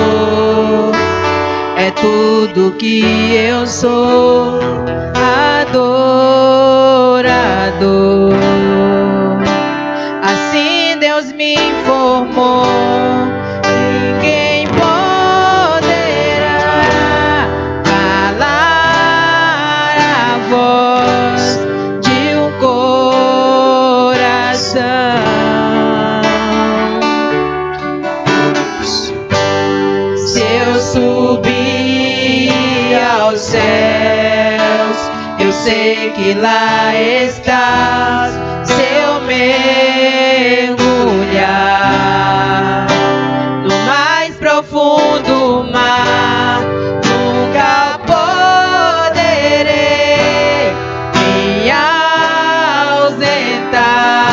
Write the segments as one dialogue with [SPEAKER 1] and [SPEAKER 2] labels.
[SPEAKER 1] adorador. É tudo que eu sou, adorador. Assim Deus me informou, ninguém poderá calar a voz de um coração. Se eu subir aos céus, eu sei que lá estás. Se eu mergulhar no mais profundo mar, nunca poderei me ausentar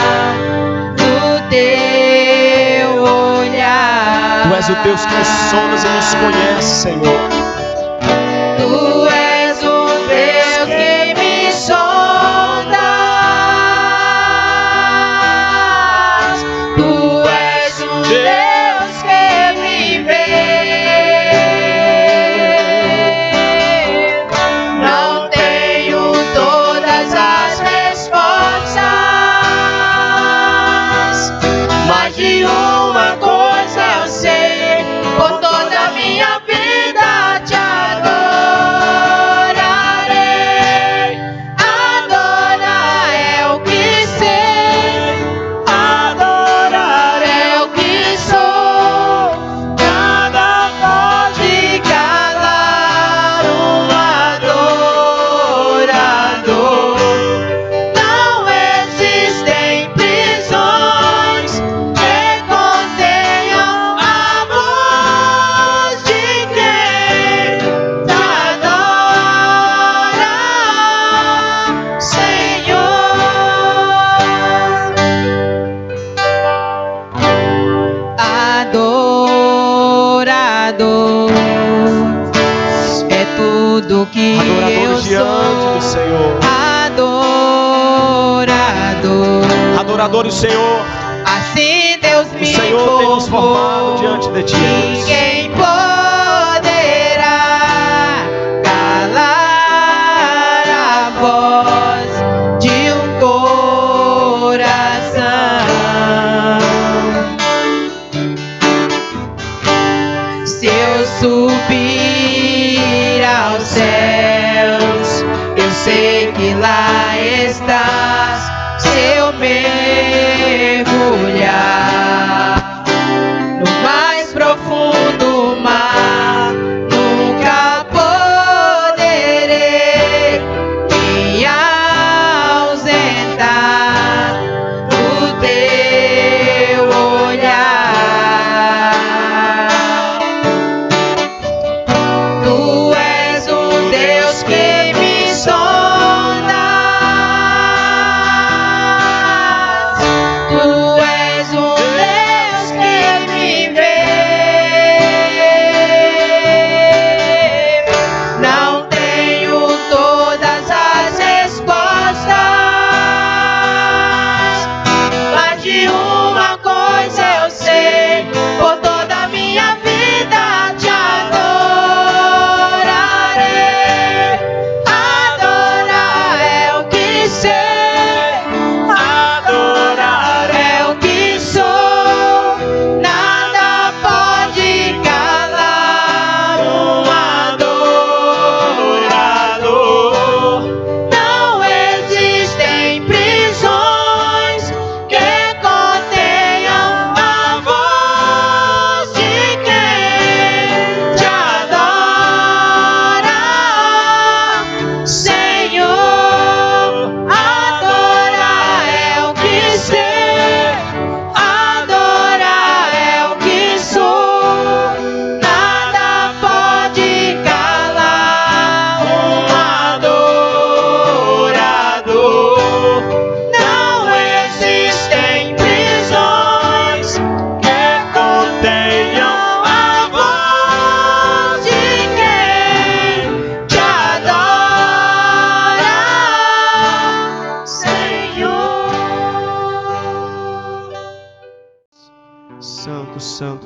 [SPEAKER 1] do teu olhar.
[SPEAKER 2] Tu és o Deus que nos sondas e nos conhece, Senhor.
[SPEAKER 1] Tu és o Deus que me sondas. Tu és o Deus que me vê. Não tenho todas as respostas, mas de uma coisa eu sei: por toda a minha vida te adorarei. Adorar é o que sei, adorar é o que sou. Nada pode calar um adorador. Não existem prisões que contenham a voz de quem te adora, Senhor. Adorador é tudo que eu
[SPEAKER 2] Adoradores diante do
[SPEAKER 1] sou.
[SPEAKER 2] Senhor.
[SPEAKER 1] Adorador.
[SPEAKER 2] Adoradores, Senhor.
[SPEAKER 1] Assim Deus
[SPEAKER 2] O
[SPEAKER 1] me
[SPEAKER 2] Senhor tem nos formado
[SPEAKER 1] informou,
[SPEAKER 2] diante de ti.
[SPEAKER 1] ninguém poderá calar a voz de um coração. Se eu subir aos céus, eu sei que lá estás. Se eu mergulhar no mais profundo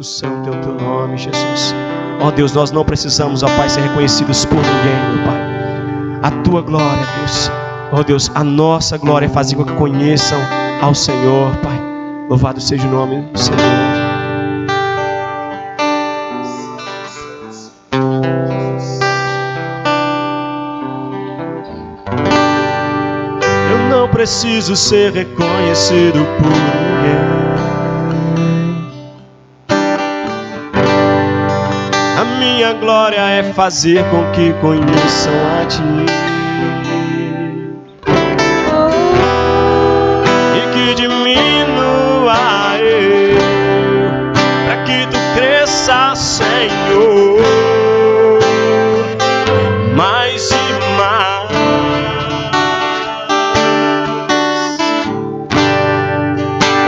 [SPEAKER 2] santo é o teu nome, Jesus. Ó Deus, nós não precisamos, ó Pai, ser reconhecidos por ninguém, meu Pai. A tua glória, Deus. Ó Deus, a nossa glória é fazer com que conheçam ao Senhor, Pai. Louvado seja o nome do Senhor. Eu não preciso ser reconhecido por ninguém. A minha glória é fazer com que conheçam a Ti. E que diminua eu, para que Tu cresça, Senhor, mais e mais.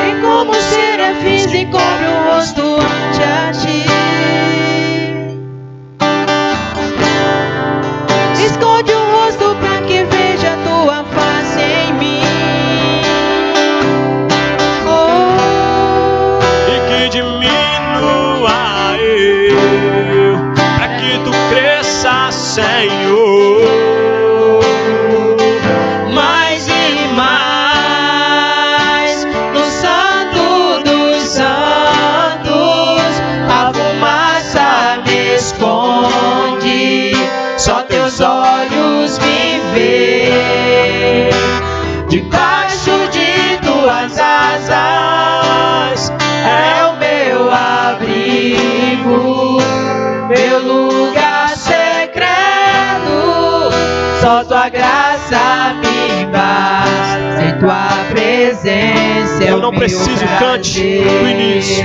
[SPEAKER 1] E como serafins encobre o rosto ante a Ti. Esconde o rosto pra que veja a tua face em mim.
[SPEAKER 2] E que diminua eu, para que Tu cresça, Senhor,
[SPEAKER 1] Mais e mais, no Santo dos Santos, a fumaça me esconde, só teus olhos me veem. Debaixo de tuas asas é o meu abrigo, meu lugar secreto. Só tua graça me basta, sem tua presença é
[SPEAKER 2] Eu
[SPEAKER 1] o
[SPEAKER 2] não
[SPEAKER 1] meu
[SPEAKER 2] preciso, cante
[SPEAKER 1] prazer.
[SPEAKER 2] do início.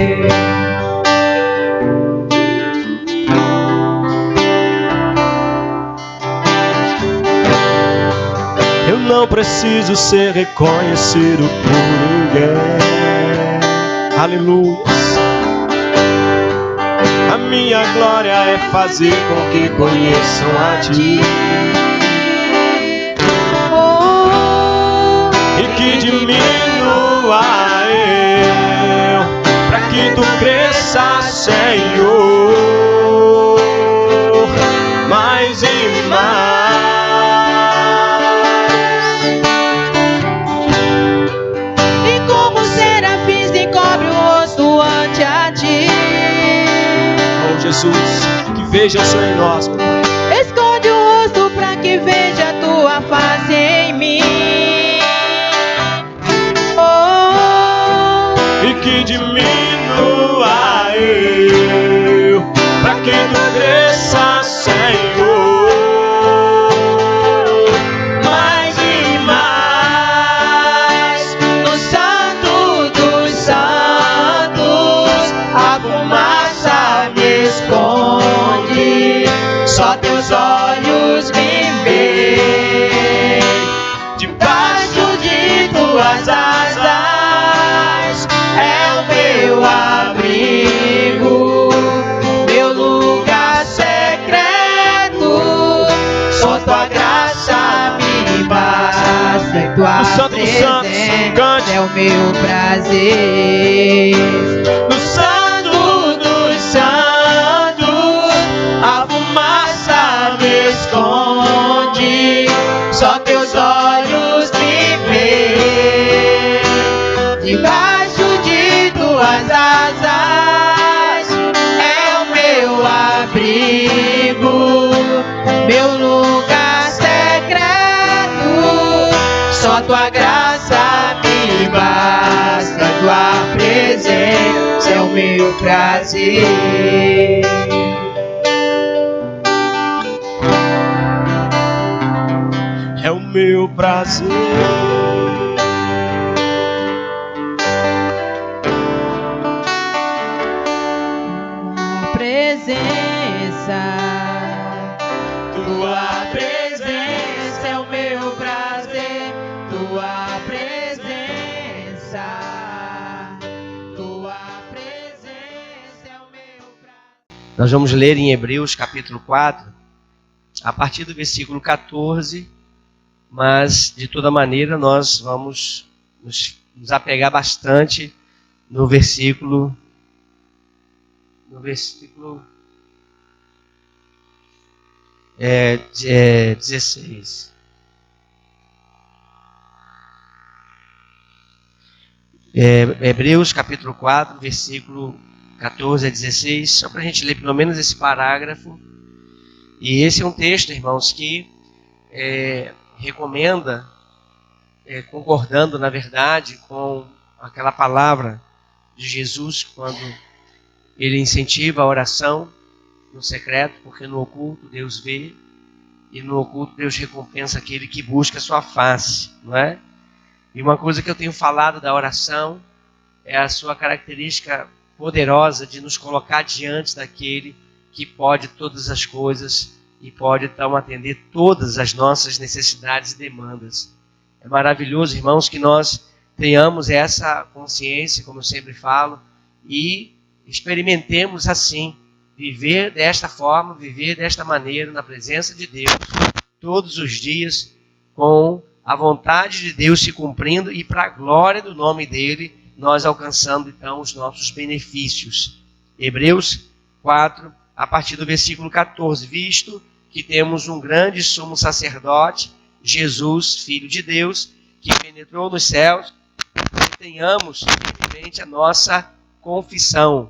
[SPEAKER 2] Eu não preciso ser reconhecido por ninguém. Aleluia. A minha glória é fazer com que conheçam a Ti. E que diminua eu, para que Tu cresça, Senhor, mais e mais.
[SPEAKER 1] E como serafins encobre o rosto ante a Ti.
[SPEAKER 2] Oh Jesus, que veja o Senhor em nós, meu Pai.
[SPEAKER 1] Esconde o rosto pra que veja a tua face em mim.
[SPEAKER 2] E que diminua eu, para que Tu cresça, Senhor,
[SPEAKER 1] Mais e mais, no Santo dos Santos, a fumaça me esconde, só teus olhos me veem. Debaixo de tuas asas é o meu abrigo, meu lugar secreto. Só tua graça me basta, e tua
[SPEAKER 2] No Santo dos Santos,
[SPEAKER 1] presença
[SPEAKER 2] cante.
[SPEAKER 1] é o meu prazer. No Santo dos Santos, a fumaça me esconde, só teus olhos me veem. Debaixo de tuas asas é o meu abrigo, meu lugar secreto. Só tua graça me basta, tua presença é o meu prazer.
[SPEAKER 2] é o meu prazer.
[SPEAKER 1] Tua presença é o meu prazer, tua presença é o meu prazer.
[SPEAKER 3] Nós vamos ler em Hebreus capítulo 4, a partir do versículo 14, mas de toda maneira nós vamos nos apegar bastante no versículo no versículo 16. Hebreus capítulo 4, versículo 14 a 16, só para a gente ler pelo menos esse parágrafo. E esse é um texto, irmãos, que recomenda, concordando na verdade com aquela palavra de Jesus, quando ele incentiva a oração no secreto, porque no oculto Deus vê, e no oculto Deus recompensa aquele que busca a sua face, não é? E uma coisa que eu tenho falado da oração é a sua característica poderosa de nos colocar diante daquele que pode todas as coisas e pode então atender todas as nossas necessidades e demandas. É maravilhoso, irmãos, que nós tenhamos essa consciência, como eu sempre falo, e experimentemos assim, viver desta forma, viver desta maneira, na presença de Deus, todos os dias, com a vontade de Deus se cumprindo e para a glória do nome dele, nós alcançando então os nossos benefícios. Hebreus 4, a partir do versículo 14, visto que temos um grande sumo sacerdote, Jesus, Filho de Deus, que penetrou nos céus, que tenhamos firmemente a nossa confissão.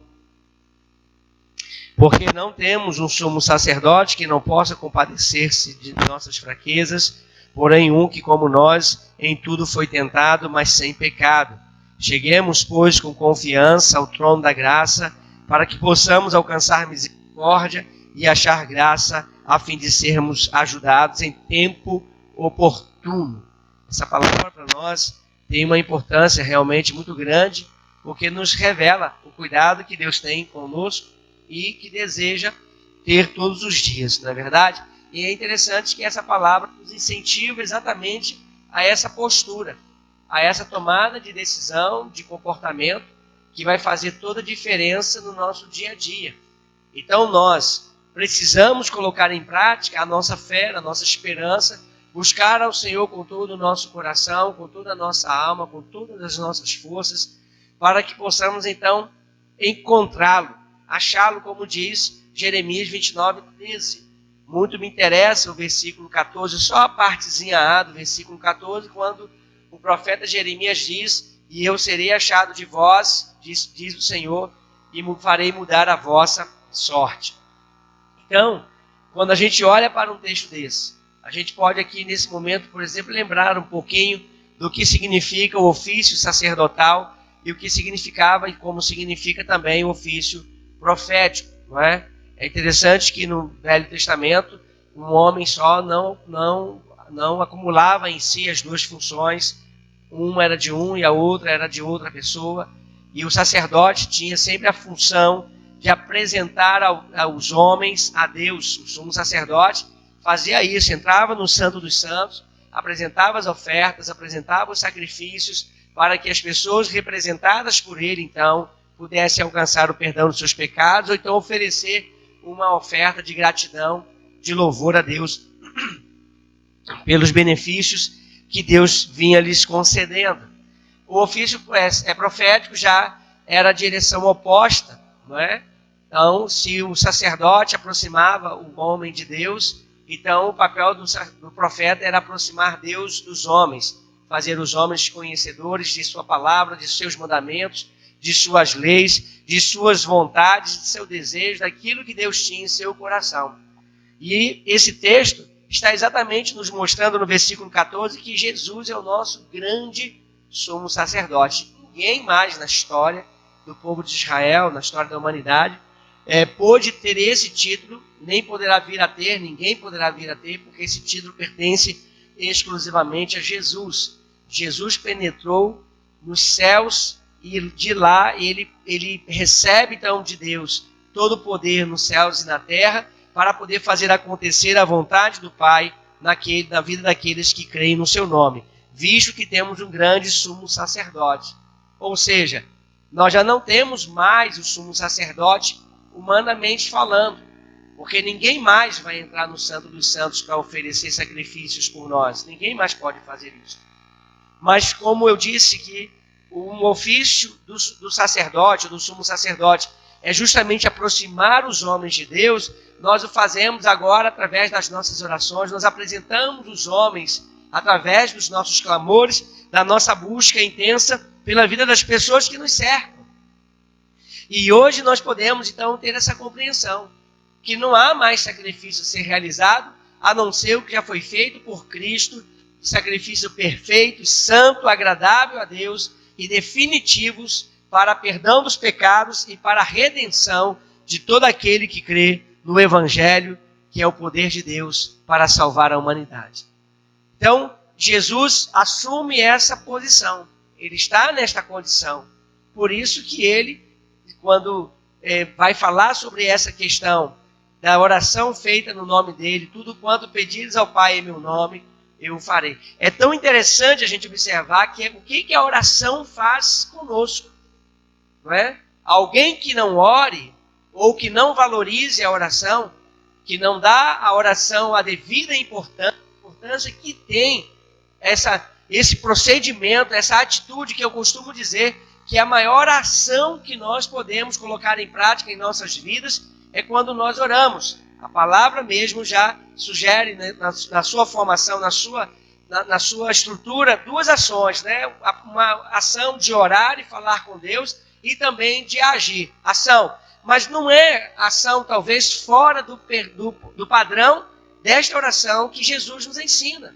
[SPEAKER 3] Porque não temos um sumo sacerdote que não possa compadecer-se de nossas fraquezas, porém um que, como nós, em tudo foi tentado, mas sem pecado. Cheguemos, pois, com confiança ao trono da graça, para que possamos alcançar misericórdia e achar graça, a fim de sermos ajudados em tempo oportuno. Essa palavra para nós tem uma importância realmente muito grande, porque nos revela o cuidado que Deus tem conosco e que deseja ter todos os dias, não é verdade? E é interessante que essa palavra nos incentiva exatamente a essa postura, a essa tomada de decisão, de comportamento, que vai fazer toda a diferença no nosso dia a dia. Então nós precisamos colocar em prática a nossa fé, a nossa esperança, buscar ao Senhor com todo o nosso coração, com toda a nossa alma, com todas as nossas forças, para que possamos então encontrá-lo, achá-lo, como diz Jeremias 29, 13. Muito me interessa o versículo 14, só a partezinha A do versículo 14, quando o profeta Jeremias diz: e eu serei achado de vós, diz o Senhor, e farei mudar a vossa sorte. Então, quando a gente olha para um texto desse, a gente pode aqui nesse momento, por exemplo, lembrar um pouquinho do que significa o ofício sacerdotal e o que significava e como significa também o ofício profético, não é? É interessante que no Velho Testamento um homem só não acumulava em si as duas funções. Uma era de um e a outra era de outra pessoa. E o sacerdote tinha sempre a função de apresentar aos homens a Deus. O sumo sacerdote fazia isso, entrava no Santo dos Santos, apresentava as ofertas, apresentava os sacrifícios, para que as pessoas representadas por ele, então, pudessem alcançar o perdão dos seus pecados, ou então oferecer uma oferta de gratidão, de louvor a Deus, pelos benefícios que Deus vinha lhes concedendo. O ofício profético já era a direção oposta, não é? Então, se o sacerdote aproximava o homem de Deus, então o papel do profeta era aproximar Deus dos homens, fazer os homens conhecedores de sua palavra, de seus mandamentos, de suas leis, de suas vontades, de seu desejo, daquilo que Deus tinha em seu coração. E esse texto está exatamente nos mostrando no versículo 14 que Jesus é o nosso grande sumo sacerdote. Ninguém mais na história do povo de Israel, na história da humanidade, pôde ter esse título, nem poderá vir a ter, ninguém poderá vir a ter, porque esse título pertence exclusivamente a Jesus. Jesus penetrou nos céus e de lá ele recebe então de Deus todo o poder nos céus e na terra para poder fazer acontecer a vontade do Pai na vida daqueles que creem no seu nome, visto que temos um grande sumo sacerdote. Ou seja, nós já não temos mais o sumo sacerdote humanamente falando, porque ninguém mais vai entrar no Santo dos Santos para oferecer sacrifícios por nós. Ninguém mais pode fazer isso. Mas como eu disse que um ofício do sacerdote, do sumo sacerdote, é justamente aproximar os homens de Deus, nós o fazemos agora através das nossas orações, nós apresentamos os homens através dos nossos clamores, da nossa busca intensa pela vida das pessoas que nos cercam. E hoje nós podemos então ter essa compreensão, que não há mais sacrifício a ser realizado, a não ser o que já foi feito por Cristo, sacrifício perfeito, santo, agradável a Deus e definitivos para perdão dos pecados e para a redenção de todo aquele que crê no Evangelho, que é o poder de Deus para salvar a humanidade. Então, Jesus assume essa posição. Ele está nesta condição. Por isso que ele, quando vai falar sobre essa questão da oração feita no nome dele, tudo quanto pedires ao Pai em meu nome, eu o farei. É tão interessante a gente observar o que a oração faz conosco. Não é? Alguém que não ore, ou que não valorize a oração, que não dá à oração a devida importância que tem esse procedimento, essa atitude que eu costumo dizer, que a maior ação que nós podemos colocar em prática em nossas vidas é quando nós oramos. A palavra mesmo já sugere, né, na sua formação, na sua estrutura, duas ações, né? Uma ação de orar e falar com Deus e também de agir. Ação. Mas não é ação talvez fora do padrão desta oração que Jesus nos ensina.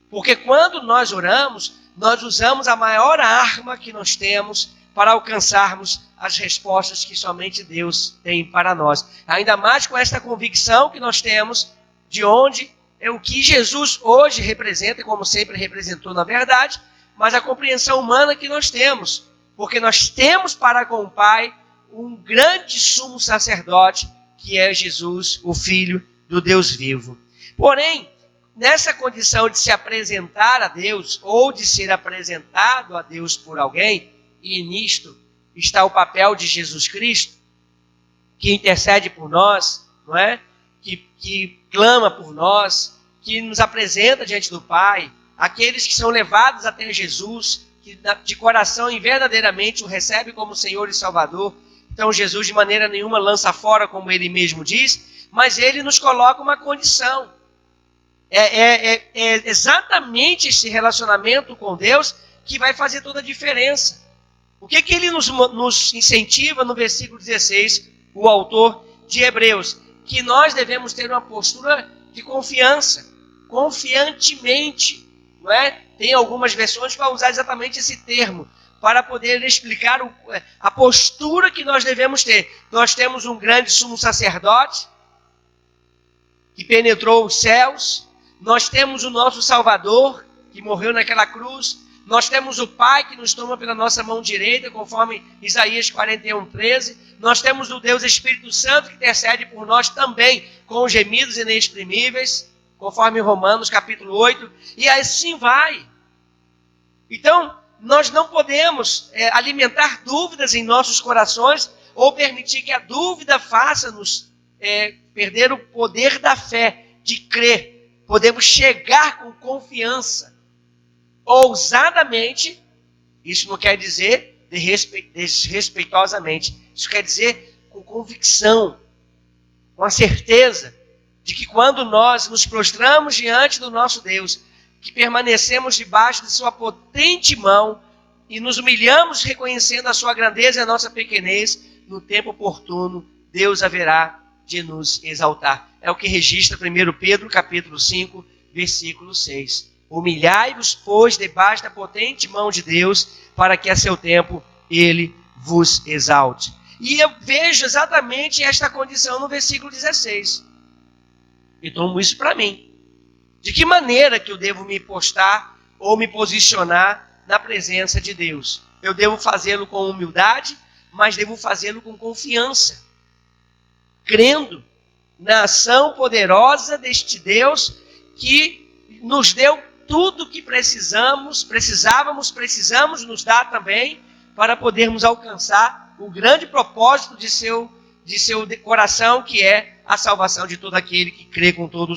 [SPEAKER 3] Porque quando nós oramos, nós usamos a maior arma que nós temos para alcançarmos as respostas que somente Deus tem para nós. Ainda mais com esta convicção que nós temos de onde é o que Jesus hoje representa, como sempre representou na verdade, mas a compreensão humana que nós temos. Porque nós temos para com o Pai um grande sumo sacerdote, que é Jesus, o Filho do Deus vivo. Porém, nessa condição de se apresentar a Deus, ou de ser apresentado a Deus por alguém, e nisto está o papel de Jesus Cristo, que intercede por nós, não é? Que clama por nós, que nos apresenta diante do Pai, aqueles que são levados até Jesus, que de coração e verdadeiramente o recebe como Senhor e Salvador. Então Jesus de maneira nenhuma lança fora, como ele mesmo diz, mas ele nos coloca uma condição. É exatamente esse relacionamento com Deus que vai fazer toda a diferença. O que ele nos incentiva no versículo 16, o autor de Hebreus? Que nós devemos ter uma postura de confiança, confiantemente, não é? Tem algumas versões que vão usar exatamente esse termo, para poder explicar a postura que nós devemos ter. Nós temos um grande sumo sacerdote, que penetrou os céus, nós temos o nosso Salvador, que morreu naquela cruz, nós temos o Pai que nos toma pela nossa mão direita, conforme Isaías 41:13, nós temos o Deus Espírito Santo que intercede por nós também, com gemidos inexprimíveis, conforme Romanos capítulo 8, e assim vai. Então, nós não podemos alimentar dúvidas em nossos corações ou permitir que a dúvida faça-nos perder o poder da fé, de crer. Podemos chegar com confiança, ousadamente. Isso não quer dizer desrespeitosamente. Isso quer dizer com convicção, com a certeza de que quando nós nos prostramos diante do nosso Deus, que permanecemos debaixo de sua potente mão e nos humilhamos reconhecendo a sua grandeza e a nossa pequenez, no tempo oportuno, Deus haverá de nos exaltar. É o que registra 1 Pedro, capítulo 5, versículo 6. Humilhai-vos, pois, debaixo da potente mão de Deus, para que a seu tempo Ele vos exalte. E eu vejo exatamente esta condição no versículo 16. E tomo isso para mim. De que maneira que eu devo me postar ou me posicionar na presença de Deus? Eu devo fazê-lo com humildade, mas devo fazê-lo com confiança, crendo na ação poderosa deste Deus que nos deu tudo o que precisamos nos dar também para podermos alcançar o grande propósito de seu coração, que é a salvação de todo aquele que crê com toda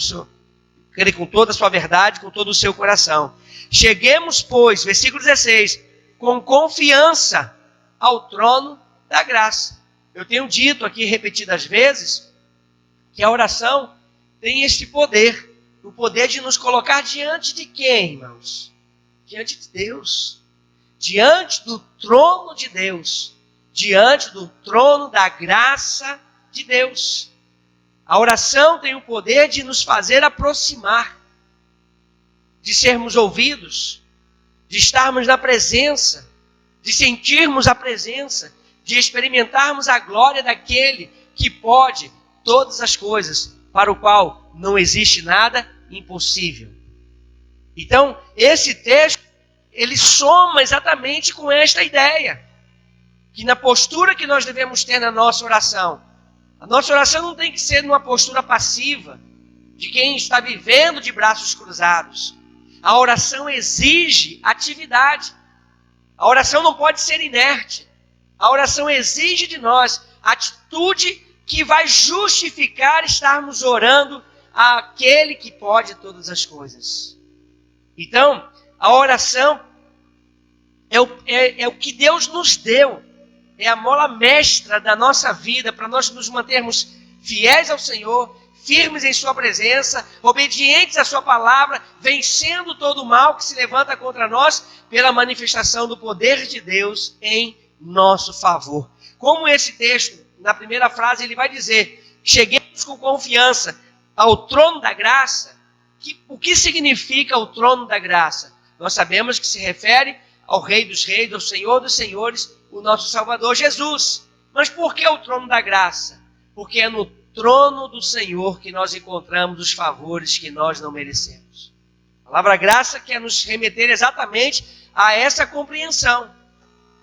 [SPEAKER 3] a sua verdade, com todo o seu coração. Cheguemos, pois, versículo 16, com confiança ao trono da graça. Eu tenho dito aqui repetidas vezes que a oração tem este poder, o poder de nos colocar diante de quem, irmãos? Diante de Deus, diante do trono de Deus, diante do trono da graça de Deus. A oração tem o poder de nos fazer aproximar, de sermos ouvidos, de estarmos na presença, de sentirmos a presença, de experimentarmos a glória daquele que pode todas as coisas, para o qual não existe nada impossível. Então, esse texto, ele soma exatamente com esta ideia, que na postura que nós devemos ter na nossa oração, a nossa oração não tem que ser numa postura passiva, de quem está vivendo de braços cruzados. A oração exige atividade. A oração não pode ser inerte. A oração exige de nós atitude que vai justificar estarmos orando àquele que pode todas as coisas. Então, a oração é o que Deus nos deu. É a mola mestra da nossa vida para nós nos mantermos fiéis ao Senhor, firmes em sua presença, obedientes à sua palavra, vencendo todo o mal que se levanta contra nós pela manifestação do poder de Deus em nosso favor. Como esse texto, na primeira frase, ele vai dizer: cheguemos com confiança ao trono da graça. O que significa o trono da graça? Nós sabemos que se refere ao Rei dos Reis, ao Senhor dos Senhores, o nosso Salvador Jesus. Mas por que o trono da graça? Porque é no trono do Senhor que nós encontramos os favores que nós não merecemos. A palavra graça quer nos remeter exatamente a essa compreensão.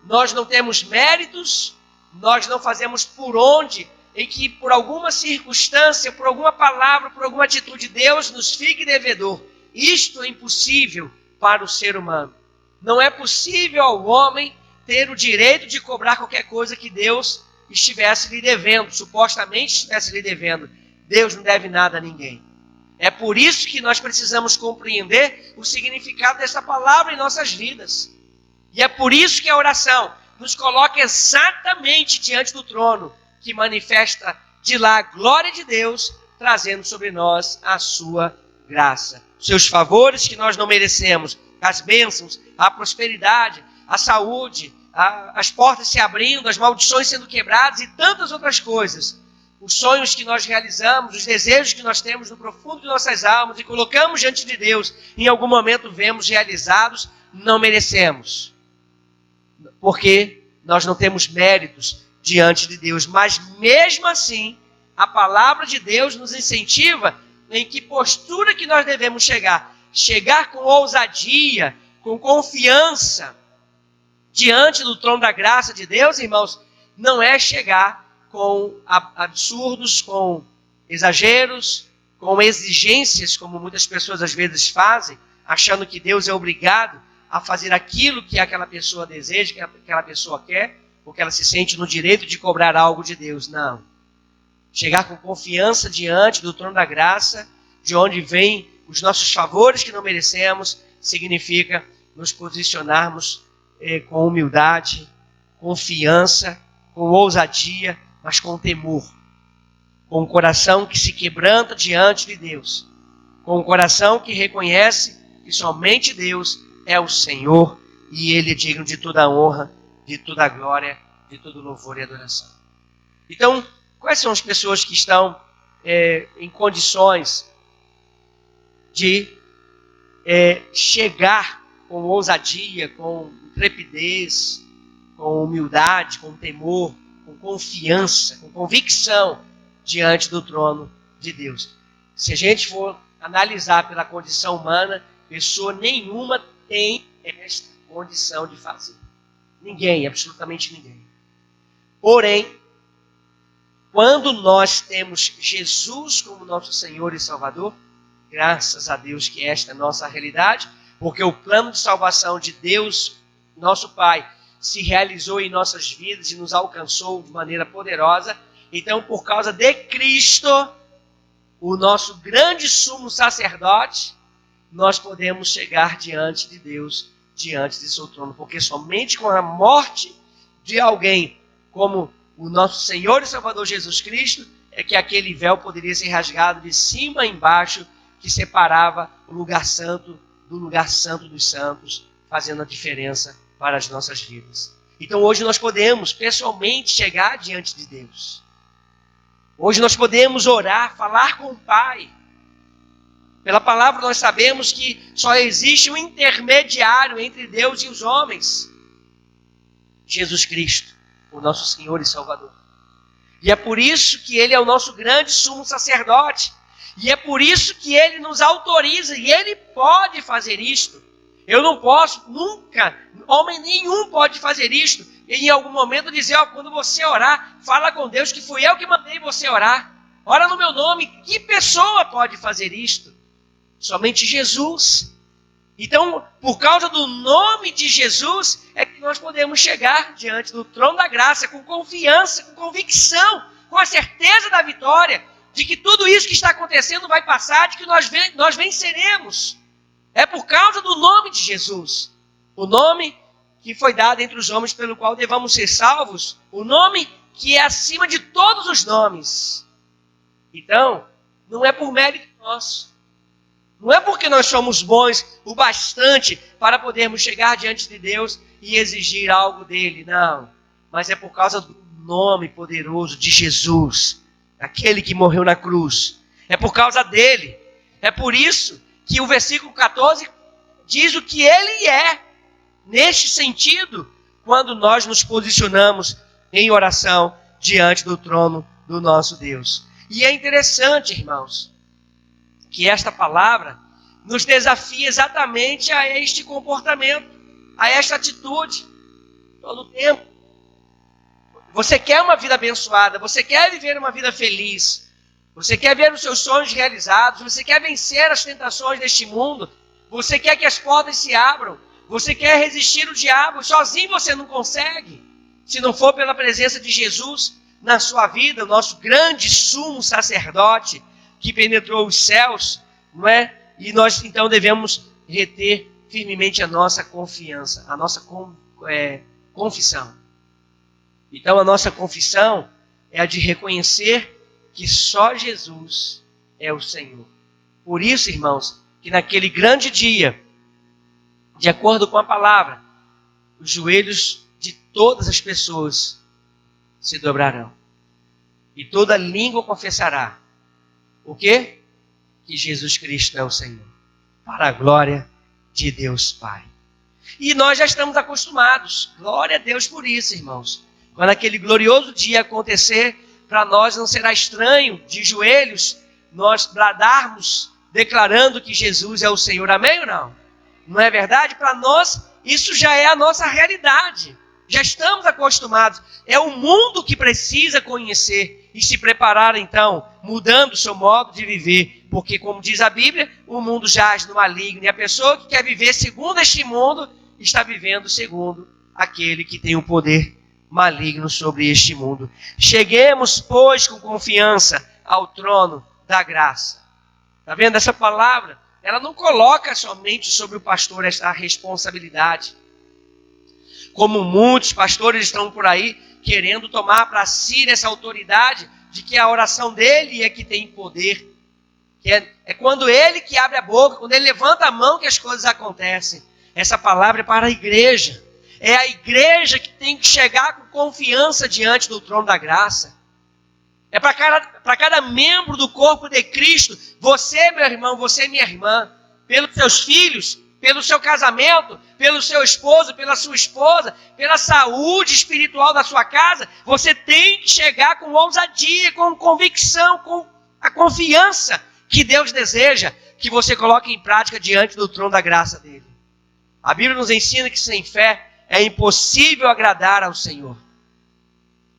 [SPEAKER 3] Nós não temos méritos, nós não fazemos por onde, em que por alguma circunstância, por alguma palavra, por alguma atitude, Deus nos fique devedor. Isto é impossível para o ser humano. Não é possível ao homem ter o direito de cobrar qualquer coisa que Deus estivesse lhe devendo, supostamente estivesse lhe devendo. Deus não deve nada a ninguém. É por isso que nós precisamos compreender o significado dessa palavra em nossas vidas. E é por isso que a oração nos coloca exatamente diante do trono, que manifesta de lá a glória de Deus, trazendo sobre nós a sua graça. Seus favores que nós não merecemos, as bênçãos, a prosperidade, a saúde, as portas se abrindo, as maldições sendo quebradas e tantas outras coisas. Os sonhos que nós realizamos, os desejos que nós temos no profundo de nossas almas e colocamos diante de Deus, em algum momento vemos realizados, não merecemos. Porque nós não temos méritos diante de Deus. Mas mesmo assim, a palavra de Deus nos incentiva em que postura que nós devemos chegar. Chegar com ousadia, com confiança, diante do trono da graça de Deus, irmãos, não é chegar com absurdos, com exageros, com exigências, como muitas pessoas às vezes fazem, achando que Deus é obrigado a fazer aquilo que aquela pessoa deseja, que aquela pessoa quer, porque ela se sente no direito de cobrar algo de Deus. Não. Chegar com confiança diante do trono da graça, de onde vêm os nossos favores que não merecemos, significa nos posicionarmos com humildade, confiança, com ousadia, mas com temor. Com um coração que se quebranta diante de Deus. Com um coração que reconhece que somente Deus é o Senhor e Ele é digno de toda a honra, de toda a glória, de todo louvor e adoração. Então, quais são as pessoas que estão em condições de chegar com ousadia, com intrepidez, com humildade, com temor, com confiança, com convicção diante do trono de Deus? Se a gente for analisar pela condição humana, pessoa nenhuma tem esta condição de fazer. Ninguém, absolutamente ninguém. Porém, quando nós temos Jesus como nosso Senhor e Salvador, graças a Deus que esta é a nossa realidade, porque o plano de salvação de Deus, nosso Pai, se realizou em nossas vidas e nos alcançou de maneira poderosa. Então, por causa de Cristo, o nosso grande sumo sacerdote, nós podemos chegar diante de Deus, diante de seu trono, porque somente com a morte de alguém como o nosso Senhor e Salvador Jesus Cristo, é que aquele véu poderia ser rasgado de cima a embaixo, que separava o lugar santo do lugar santo dos santos, fazendo a diferença para as nossas vidas. Então hoje nós podemos pessoalmente chegar diante de Deus. Hoje nós podemos orar, falar com o Pai. Pela palavra nós sabemos que só existe um intermediário entre Deus e os homens. Jesus Cristo, o nosso Senhor e Salvador. E é por isso que Ele é o nosso grande sumo sacerdote. E é por isso que Ele nos autoriza, e Ele pode fazer isto. Eu não posso, nunca, homem nenhum pode fazer isto. E em algum momento dizer, quando você orar, fala com Deus que fui eu que mandei você orar. Ora no meu nome. Que pessoa pode fazer isto? Somente Jesus. Então, por causa do nome de Jesus, é que nós podemos chegar diante do trono da graça com confiança, com convicção, com a certeza da vitória, de que tudo isso que está acontecendo vai passar, de que nós venceremos. É por causa do nome de Jesus. O nome que foi dado entre os homens pelo qual devamos ser salvos. O nome que é acima de todos os nomes. Então, não é por mérito nosso. Não é porque nós somos bons o bastante para podermos chegar diante de Deus e exigir algo dele. Não. Mas é por causa do nome poderoso de Jesus. Aquele que morreu na cruz. É por causa dele. É por isso que o versículo 14 diz o que ele é. Neste sentido, quando nós nos posicionamos em oração diante do trono do nosso Deus. E é interessante, irmãos, que esta palavra nos desafia exatamente a este comportamento, a esta atitude, todo o tempo. Você quer uma vida abençoada, você quer viver uma vida feliz, você quer ver os seus sonhos realizados, você quer vencer as tentações deste mundo, você quer que as portas se abram, você quer resistir o diabo, sozinho você não consegue. Se não for pela presença de Jesus na sua vida, o nosso grande sumo sacerdote que penetrou os céus, não é? E nós então devemos reter firmemente a nossa confiança, a nossa confissão. Então a nossa confissão é a de reconhecer que só Jesus é o Senhor. Por isso, irmãos, que naquele grande dia, de acordo com a palavra, os joelhos de todas as pessoas se dobrarão. E toda língua confessará. O quê? Que Jesus Cristo é o Senhor. Para a glória de Deus Pai. E nós já estamos acostumados. Glória a Deus por isso, irmãos. Quando aquele glorioso dia acontecer, para nós não será estranho, de joelhos, nós bradarmos, declarando que Jesus é o Senhor. Amém ou não? Não é verdade? Para nós, isso já é a nossa realidade. Já estamos acostumados. É o mundo que precisa conhecer e se preparar, então, mudando o seu modo de viver. Porque, como diz a Bíblia, o mundo jaz no maligno. E a pessoa que quer viver segundo este mundo, está vivendo segundo aquele que tem o poder maligno sobre este mundo. Cheguemos, pois, com confiança ao trono da graça. Está vendo? Essa palavra, ela não coloca somente sobre o pastor essa responsabilidade. Como muitos pastores estão por aí querendo tomar para si essa autoridade de que a oração dele é que tem poder. Que é quando ele que abre a boca, quando ele levanta a mão que as coisas acontecem. Essa palavra é para a igreja. É a igreja que tem que chegar com confiança diante do trono da graça. É para cada membro do corpo de Cristo. Você, meu irmão, você, minha irmã, pelos seus filhos, pelo seu casamento, pelo seu esposo, pela sua esposa, pela saúde espiritual da sua casa, você tem que chegar com ousadia, com convicção, com a confiança que Deus deseja que você coloque em prática diante do trono da graça dele. A Bíblia nos ensina que sem fé é impossível agradar ao Senhor.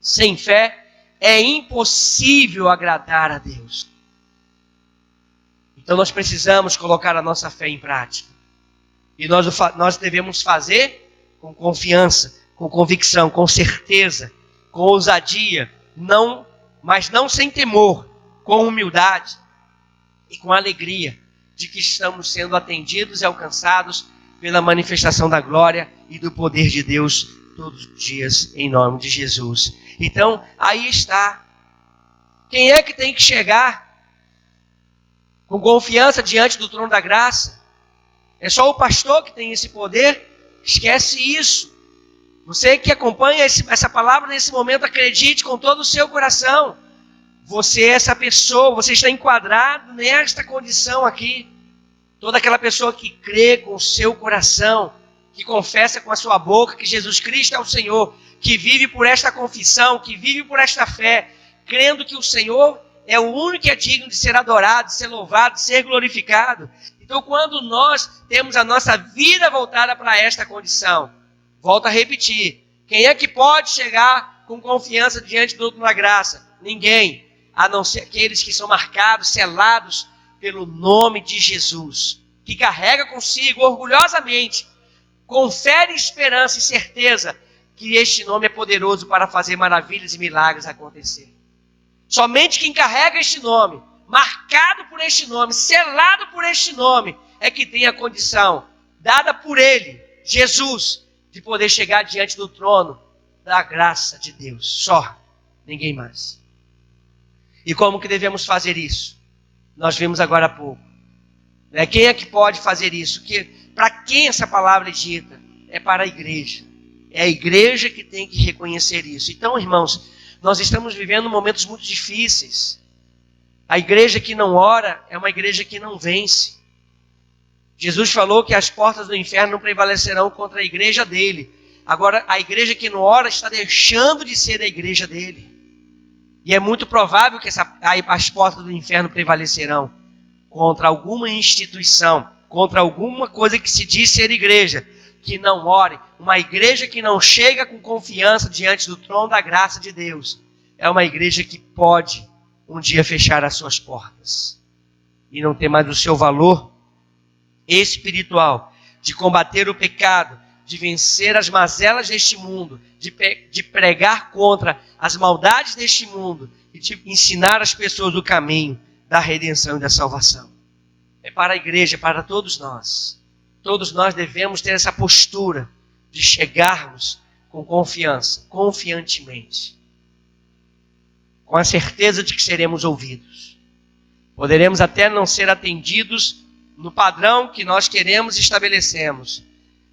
[SPEAKER 3] Sem fé é impossível agradar a Deus. Então nós precisamos colocar a nossa fé em prática. E nós devemos fazer com confiança, com convicção, com certeza, com ousadia, mas não sem temor, com humildade e com alegria de que estamos sendo atendidos e alcançados pela manifestação da glória e do poder de Deus todos os dias, em nome de Jesus. Então, aí está. Quem é que tem que chegar com confiança diante do trono da graça? É só o pastor que tem esse poder? Esquece isso. Você que acompanha essa palavra nesse momento, acredite com todo o seu coração. Você é essa pessoa, você está enquadrado nesta condição aqui. Toda aquela pessoa que crê com o seu coração, que confessa com a sua boca que Jesus Cristo é o Senhor, que vive por esta confissão, que vive por esta fé, crendo que o Senhor é o único que é digno de ser adorado, de ser louvado, de ser glorificado. Então, quando nós temos a nossa vida voltada para esta condição, volto a repetir, quem é que pode chegar com confiança diante do trono da graça? Ninguém, a não ser aqueles que são marcados, selados pelo nome de Jesus, que carrega consigo orgulhosamente, com fé, esperança e certeza que este nome é poderoso para fazer maravilhas e milagres acontecer. Somente quem carrega este nome, marcado por este nome, selado por este nome, é que tem a condição, dada por Ele, Jesus, de poder chegar diante do trono da graça de Deus. Só, ninguém mais. E como que devemos fazer isso? Nós vimos agora há pouco. Quem é que pode fazer isso? Para quem essa palavra é dita? É para a igreja. É a igreja que tem que reconhecer isso. Então, irmãos, nós estamos vivendo momentos muito difíceis. A igreja que não ora é uma igreja que não vence. Jesus falou que as portas do inferno não prevalecerão contra a igreja dele. Agora, a igreja que não ora está deixando de ser a igreja dele. E é muito provável que as portas do inferno prevalecerão contra alguma instituição, contra alguma coisa que se diz ser igreja, que não ore. Uma igreja que não chega com confiança diante do trono da graça de Deus é uma igreja que pode um dia fechar as suas portas e não ter mais o seu valor espiritual, de combater o pecado, de vencer as mazelas deste mundo, de pregar contra as maldades deste mundo e de ensinar as pessoas o caminho da redenção e da salvação. É para a igreja, é para todos nós. Todos nós devemos ter essa postura de chegarmos com confiança, confiantemente, com a certeza de que seremos ouvidos. Poderemos até não ser atendidos no padrão que nós queremos e estabelecemos,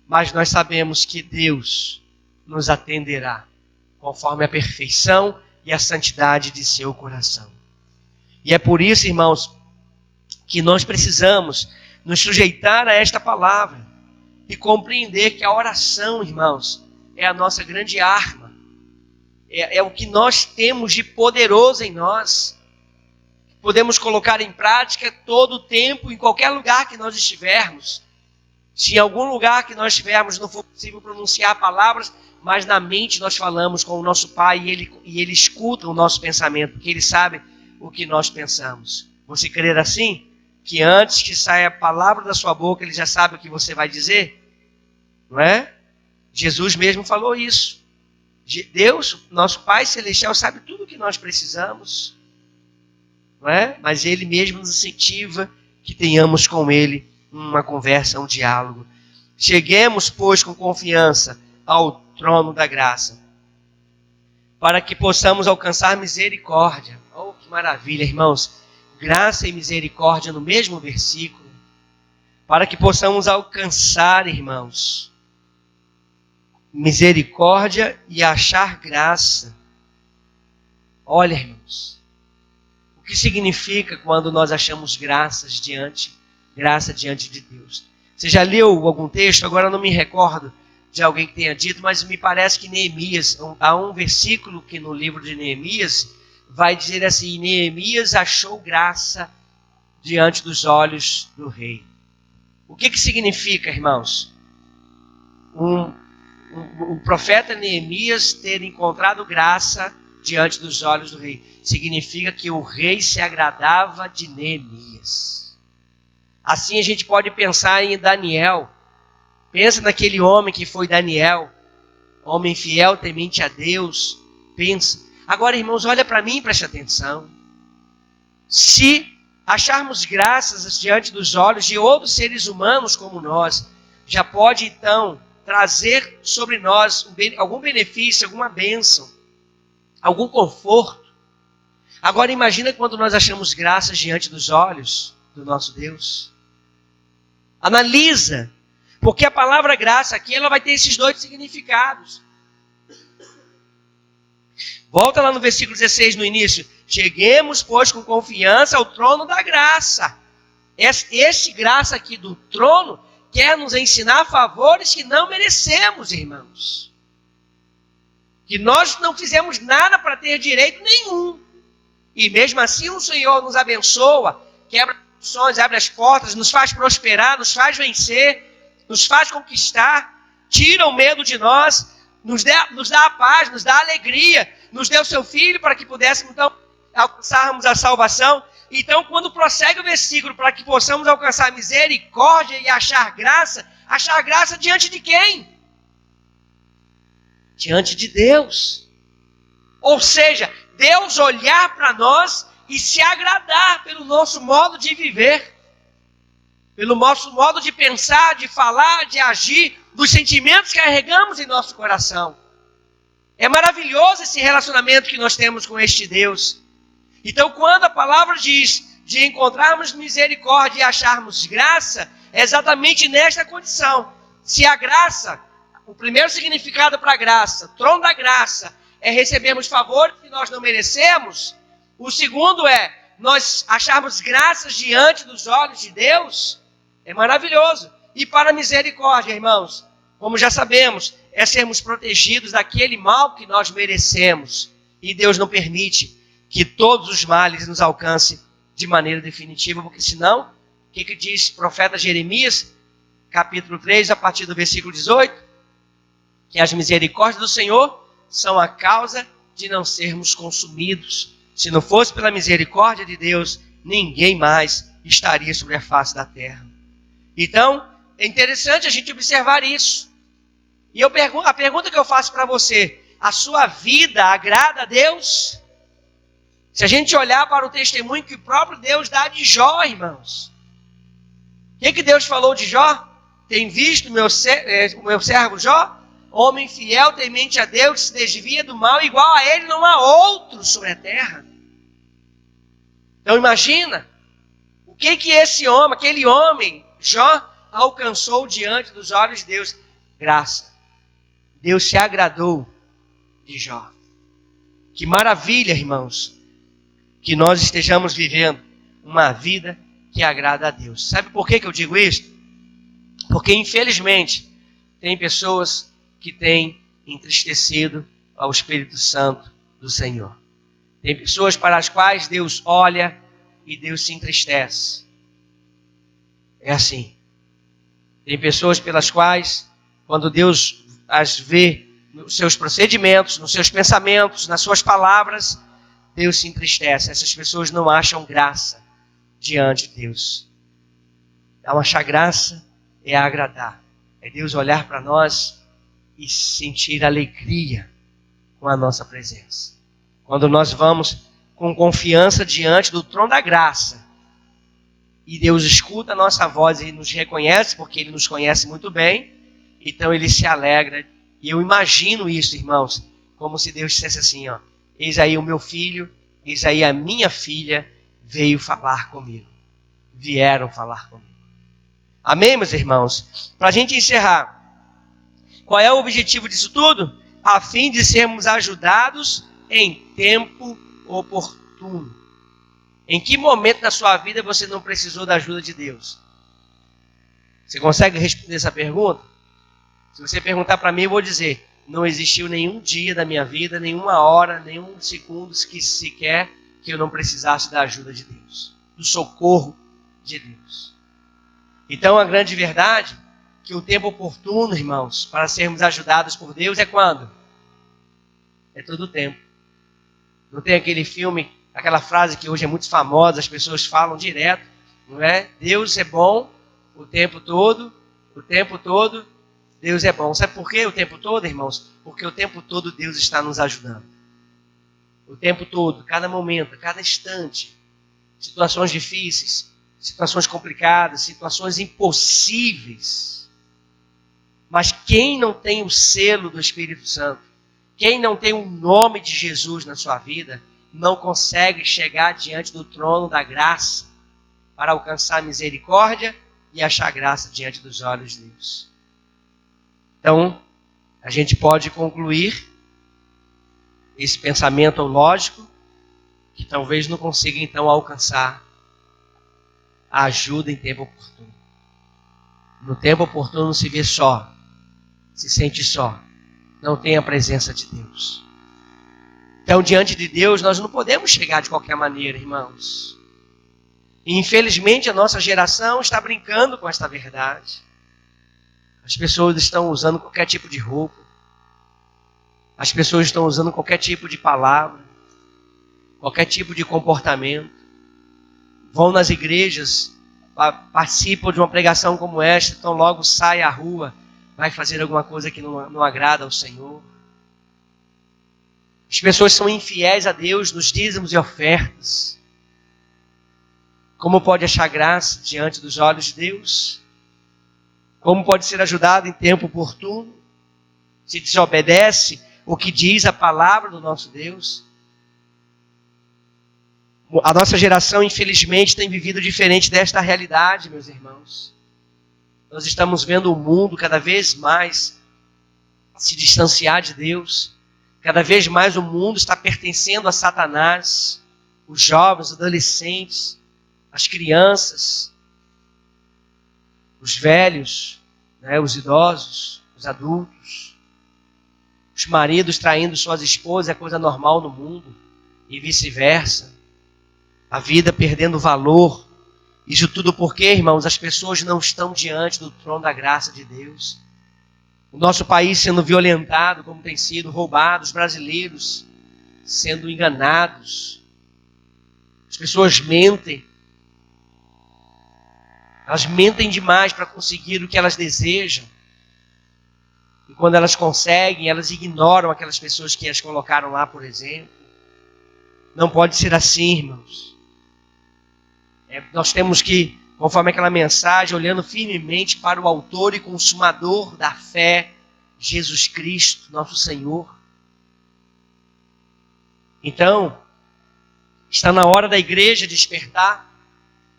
[SPEAKER 3] mas nós sabemos que Deus nos atenderá conforme a perfeição e a santidade de seu coração. E é por isso, irmãos, que nós precisamos nos sujeitar a esta palavra e compreender que a oração, irmãos, é a nossa grande arma. É o que nós temos de poderoso em nós. Podemos colocar em prática todo o tempo, em qualquer lugar que nós estivermos. Se em algum lugar que nós estivermos não for possível pronunciar palavras, mas na mente nós falamos com o nosso Pai e Ele escuta o nosso pensamento, porque Ele sabe o que nós pensamos. Você crer assim? Que antes que saia a palavra da sua boca, Ele já sabe o que você vai dizer? Não é? Jesus mesmo falou isso. Deus, nosso Pai Celestial, sabe tudo o que nós precisamos. Não é? Mas Ele mesmo nos incentiva que tenhamos com Ele uma conversa, um diálogo. Cheguemos, pois, com confiança ao trono da graça, para que possamos alcançar misericórdia. Oh, que maravilha, irmãos! Graça e misericórdia no mesmo versículo. Para que possamos alcançar, irmãos, misericórdia e achar graça. Olha, irmãos, o que significa quando nós achamos graça diante de Deus? Você já leu algum texto? Agora eu não me recordo de alguém que tenha dito, mas me parece que Neemias, há um versículo que no livro de Neemias vai dizer assim: Neemias achou graça diante dos olhos do rei. O que significa, irmãos? O profeta Neemias ter encontrado graça diante dos olhos do rei. Significa que o rei se agradava de Neemias. Assim a gente pode pensar em Daniel. Pensa naquele homem que foi Daniel, homem fiel, temente a Deus. Pensa. Agora, irmãos, olha para mim e preste atenção. Se acharmos graças diante dos olhos de outros seres humanos como nós, já pode então trazer sobre nós algum benefício, alguma bênção. algum conforto. Agora imagina quando nós achamos graças diante dos olhos do nosso Deus. Analisa, porque a palavra graça aqui ela vai ter esses dois significados. Volta lá no versículo 16 no início. Cheguemos, pois, com confiança ao trono da graça. Este graça aqui do trono quer nos ensinar favores que não merecemos, irmãos. Que nós não fizemos nada para ter direito nenhum. E mesmo assim o Senhor nos abençoa, quebra as condições, abre as portas, nos faz prosperar, nos faz vencer, nos faz conquistar, tira o medo de nós, nos dá a paz, nos dá a alegria, nos deu o seu Filho para que pudéssemos então alcançarmos a salvação. Então, quando prossegue o versículo para que possamos alcançar misericórdia e achar graça diante de quem? Diante de Deus. Ou seja, Deus olhar para nós e se agradar pelo nosso modo de viver, pelo nosso modo de pensar, de falar, de agir, dos sentimentos que carregamos em nosso coração. É maravilhoso esse relacionamento que nós temos com este Deus. Então, quando a palavra diz de encontrarmos misericórdia e acharmos graça, é exatamente nesta condição. Se a graça, o primeiro significado para a graça, trono da graça, é recebermos favor que nós não merecemos. O segundo é nós acharmos graças diante dos olhos de Deus. É maravilhoso. E para a misericórdia, irmãos, como já sabemos, é sermos protegidos daquele mal que nós merecemos. E Deus não permite que todos os males nos alcancem de maneira definitiva, porque senão, o que diz o profeta Jeremias, capítulo 3, a partir do versículo 18? Que as misericórdias do Senhor são a causa de não sermos consumidos. Se não fosse pela misericórdia de Deus, ninguém mais estaria sobre a face da terra. Então, é interessante a gente observar isso. E a pergunta que eu faço para você, a sua vida agrada a Deus? Se a gente olhar para o testemunho que o próprio Deus dá de Jó, irmãos. O que Deus falou de Jó? Tem visto o meu servo Jó? Homem fiel, temente a Deus, que se desvia do mal, igual a ele não há outro sobre a terra. Então imagina, o que esse homem, aquele homem, Jó, alcançou diante dos olhos de Deus? Graça. Deus se agradou de Jó. Que maravilha, irmãos, que nós estejamos vivendo uma vida que agrada a Deus. Sabe por que eu digo isso? Porque infelizmente tem pessoas que têm entristecido ao Espírito Santo do Senhor. Tem pessoas para as quais Deus olha e Deus se entristece. É assim. Tem pessoas pelas quais, quando Deus as vê nos seus procedimentos, nos seus pensamentos, nas suas palavras, Deus se entristece. Essas pessoas não acham graça diante de Deus. Não achar graça é agradar. É Deus olhar para nós e sentir alegria com a nossa presença. Quando nós vamos com confiança diante do trono da graça, e Deus escuta a nossa voz e nos reconhece, porque Ele nos conhece muito bem, então Ele se alegra. E eu imagino isso, irmãos, como se Deus dissesse assim, ó, eis aí o meu filho, eis aí a minha filha, veio falar comigo. Vieram falar comigo. Amém, meus irmãos? Para a gente encerrar, qual é o objetivo disso tudo? A fim de sermos ajudados em tempo oportuno. Em que momento da sua vida você não precisou da ajuda de Deus? Você consegue responder essa pergunta? Se você perguntar para mim, eu vou dizer, não existiu nenhum dia da minha vida, nenhuma hora, nenhum segundo que sequer que eu não precisasse da ajuda de Deus, do socorro de Deus. Então a grande verdade é que o tempo oportuno, irmãos, para sermos ajudados por Deus é quando? É todo o tempo. Não tem aquele filme, aquela frase que hoje é muito famosa, as pessoas falam direto, não é? Deus é bom o tempo todo, Deus é bom. Sabe por quê o tempo todo, irmãos? Porque o tempo todo Deus está nos ajudando. O tempo todo, cada momento, cada instante. Situações difíceis, situações complicadas, situações impossíveis. Mas quem não tem o selo do Espírito Santo, Quem não tem o nome de Jesus na sua vida, não consegue chegar diante do trono da graça para alcançar misericórdia e achar graça diante dos olhos de Deus. Então, a gente pode concluir esse pensamento lógico, que talvez não consiga então alcançar a ajuda em tempo oportuno. No tempo oportuno se vê só, se sente só, não tem a presença de Deus. Então, diante de Deus, nós não podemos chegar de qualquer maneira, irmãos. E, infelizmente, a nossa geração está brincando com esta verdade. As pessoas estão usando qualquer tipo de roupa. As pessoas estão usando qualquer tipo de palavra, qualquer tipo de comportamento. Vão nas igrejas, participam de uma pregação como esta, então logo sai à rua, vai fazer alguma coisa que não agrada ao Senhor. As pessoas são infiéis a Deus nos dízimos e ofertas. Como pode achar graça diante dos olhos de Deus? Como pode ser ajudado em tempo oportuno? Se desobedece o que diz a palavra do nosso Deus? A nossa geração, infelizmente, tem vivido diferente desta realidade, meus irmãos. Nós estamos vendo o mundo cada vez mais se distanciar de Deus. Cada vez mais o mundo está pertencendo a Satanás. Os jovens, os adolescentes, as crianças, os velhos, os idosos, os adultos. Os maridos traindo suas esposas é coisa normal no mundo. E vice-versa. A vida perdendo valor. Isso tudo porque, irmãos, as pessoas não estão diante do trono da graça de Deus. O nosso país sendo violentado, como tem sido, roubado, os brasileiros sendo enganados. As pessoas mentem. Elas mentem demais para conseguir o que elas desejam. E quando elas conseguem, elas ignoram aquelas pessoas que as colocaram lá, por exemplo. Não pode ser assim, irmãos. Nós temos que, conforme aquela mensagem, olhando firmemente para o autor e consumador da fé, Jesus Cristo, nosso Senhor. Então, está na hora da igreja despertar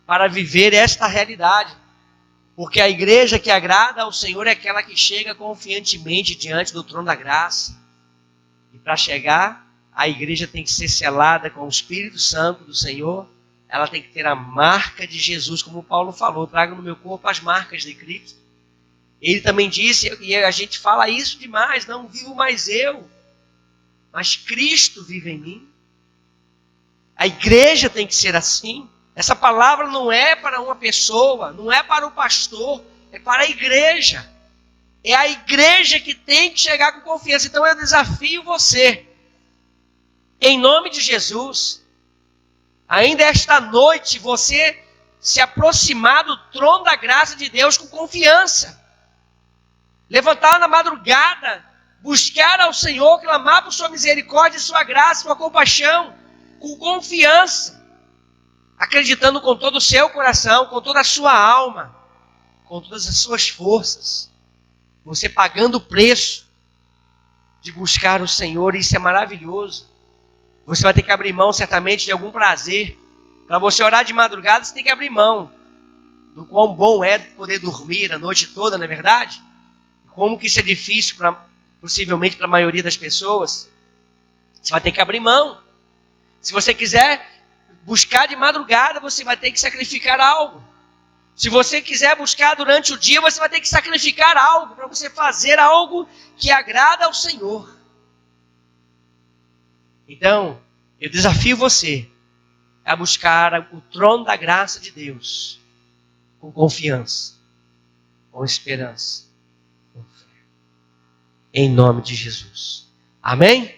[SPEAKER 3] para viver esta realidade. Porque a igreja que agrada ao Senhor é aquela que chega confiantemente diante do trono da graça. E para chegar, a igreja tem que ser selada com o Espírito Santo do Senhor. Ela tem que ter a marca de Jesus, como Paulo falou, traga no meu corpo as marcas de Cristo. Ele também disse, e a gente fala isso demais, não vivo mais eu, mas Cristo vive em mim. A igreja tem que ser assim. Essa palavra não é para uma pessoa, não é para o pastor, é para a igreja. É a igreja que tem que chegar com confiança. Então eu desafio você, em nome de Jesus, ainda esta noite, você se aproximar do trono da graça de Deus com confiança. Levantar na madrugada, buscar ao Senhor, clamar por sua misericórdia, sua graça, sua compaixão, com confiança, acreditando com todo o seu coração, com toda a sua alma, com todas as suas forças. Você pagando o preço de buscar o Senhor, e isso é maravilhoso. Você vai ter que abrir mão, certamente, de algum prazer. Para você orar de madrugada, você tem que abrir mão do quão bom é poder dormir a noite toda, não é verdade? Como que isso é difícil, possivelmente, para a maioria das pessoas. Você vai ter que abrir mão. Se você quiser buscar de madrugada, você vai ter que sacrificar algo. Se você quiser buscar durante o dia, você vai ter que sacrificar algo para você fazer algo que agrada ao Senhor. Então, eu desafio você a buscar o trono da graça de Deus com confiança, com esperança, com fé. Em nome de Jesus. Amém?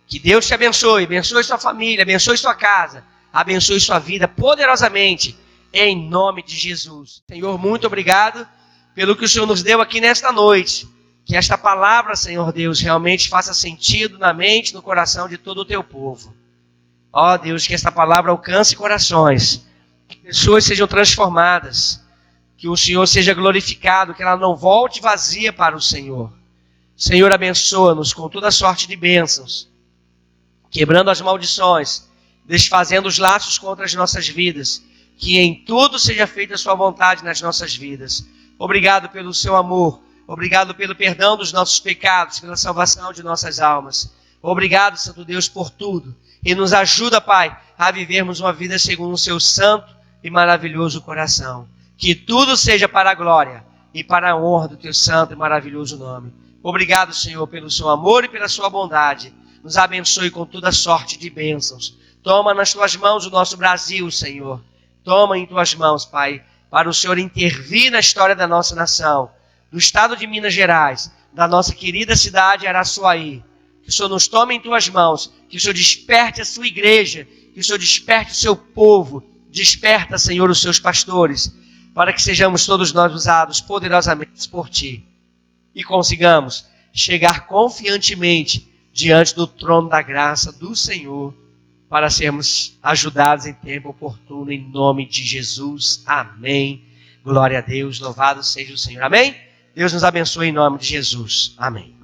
[SPEAKER 3] Que Deus te abençoe sua família, abençoe sua casa, abençoe sua vida poderosamente, em nome de Jesus. Senhor, muito obrigado pelo que o Senhor nos deu aqui nesta noite. Que esta palavra, Senhor Deus, realmente faça sentido na mente, no coração de todo o teu povo. Ó Deus, que esta palavra alcance corações, que pessoas sejam transformadas, que o Senhor seja glorificado, que ela não volte vazia para o Senhor. Senhor, abençoa-nos com toda sorte de bênçãos, quebrando as maldições, desfazendo os laços contra as nossas vidas, que em tudo seja feita a sua vontade nas nossas vidas. Obrigado pelo seu amor, obrigado pelo perdão dos nossos pecados, pela salvação de nossas almas. Obrigado, Santo Deus, por tudo. E nos ajuda, Pai, a vivermos uma vida segundo o seu santo e maravilhoso coração. Que tudo seja para a glória e para a honra do teu santo e maravilhoso nome. Obrigado, Senhor, pelo seu amor e pela sua bondade. Nos abençoe com toda sorte de bênçãos. Toma nas tuas mãos o nosso Brasil, Senhor. Toma em tuas mãos, Pai, para o Senhor intervir na história da nossa nação, do estado de Minas Gerais, da nossa querida cidade Araçuaí. Que o Senhor nos tome em tuas mãos, que o Senhor desperte a sua igreja, que o Senhor desperte o seu povo, desperta, Senhor, os seus pastores, para que sejamos todos nós usados poderosamente por Ti e consigamos chegar confiantemente diante do trono da graça do Senhor, para sermos ajudados em tempo oportuno, em nome de Jesus. Amém. Glória a Deus, louvado seja o Senhor. Amém? Deus nos abençoe em nome de Jesus. Amém.